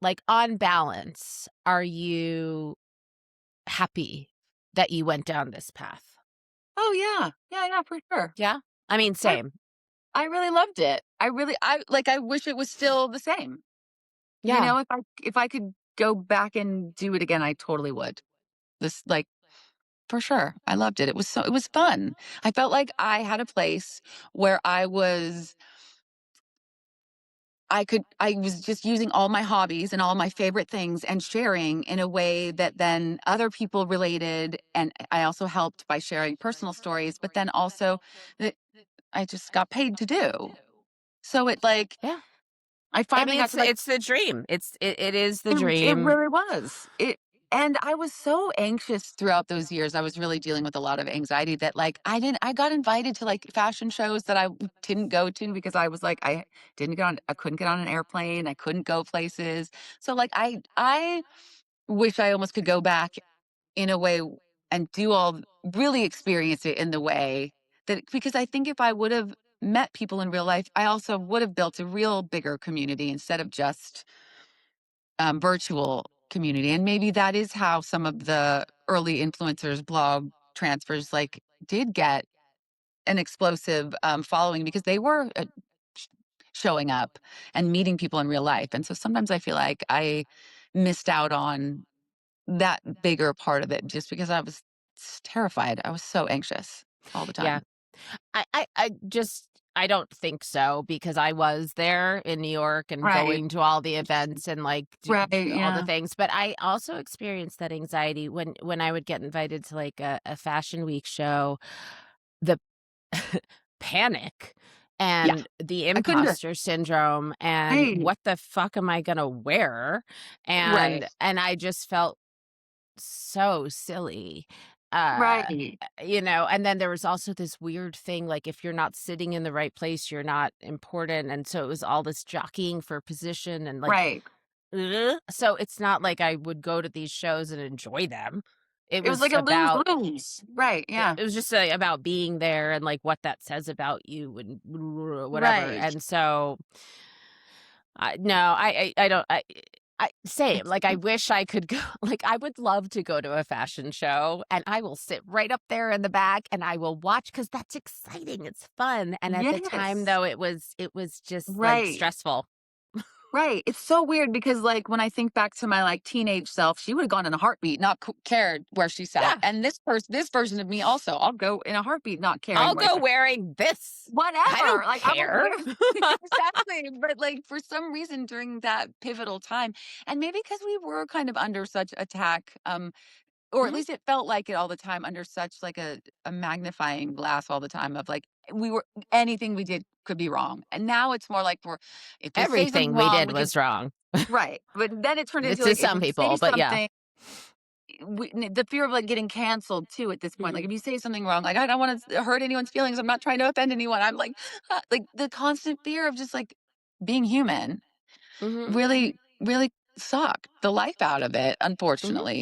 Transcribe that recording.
like, on balance, are you happy that you went down this path? Oh, yeah. Yeah, yeah, for sure. Yeah? I mean, I same. I really loved it. I wish it was still the same. You Yeah. know, if I could go back and do it again, I totally would. This like For sure. I loved it. It was fun. I felt like I had a place where I was just using all my hobbies and all my favorite things and sharing in a way that then other people related, and I also helped by sharing personal stories, but then also that I just got paid to do. So Yeah. I I finally mean, got to it's the dream. It is the it dream. really was. And I was so anxious throughout those years. I was really dealing with a lot of anxiety that I got invited to fashion shows that didn't go to because I was like I couldn't get on an airplane, I couldn't go places. So I wish I almost could go back in a way and do all really experience it in the way that, because I think if I would have met people in real life, I also would have built a real bigger community instead of just virtual community. And maybe that is how some of the early influencers blog transfers did get an explosive following because they were sh- showing up and meeting people in real life. And so sometimes I feel like I missed out on that bigger part of it just because I was terrified. I was so anxious all the Yeah. time. I don't think so because I was there in New York and Right. going to all the events and, like, Right. all the Yeah. things, but I also experienced that anxiety when I would get invited to, like, a fashion week show, the panic Yeah. and the I couldn't do it. imposter syndrome and Right. what the fuck am I gonna wear? Right. And I just felt so silly. Uh, Right. and then there was also this weird thing, like, if you're not sitting in the right place, you're not important, and so it was all this jockeying for position and, like, Right. ugh. So it's not like I would go to these shows and enjoy them. It It was was like a lose about lose. Right. Yeah. it was just, about being there and, like, what that says about you and whatever, Right. and so no, I don't I same, like, I wish I could go like, I would love to go to a fashion show, and I will sit right up there in the back, and I will watch because that's exciting, it's fun, and at the time, Yes. though, it was just, like, Right. stressful. Right. It's so weird because, when I think back to my teenage self, she would have gone in a heartbeat, not cared where she sat. Yeah, And this version of me also, I'll go in a heartbeat, not caring I'll where I go sat. wearing this. I Whatever. don't I'm care. okay. Exactly. But for some reason during that pivotal time, and maybe because we were kind of under such attack, or at Mhm. least it felt like it all the time under such a magnifying glass all the time of we were anything we did could be wrong. And now it's more like we're if we say something Everything we wrong, did we can was wrong. right. But then it turned into To if some we say people, but yeah. something, the fear of getting canceled too at this point. Mhm. If you say something wrong, I don't want to hurt anyone's feelings. I'm not trying to offend anyone. I'm the constant fear of just being human Mhm. really, really sucked the life out of it, Mhm. unfortunately.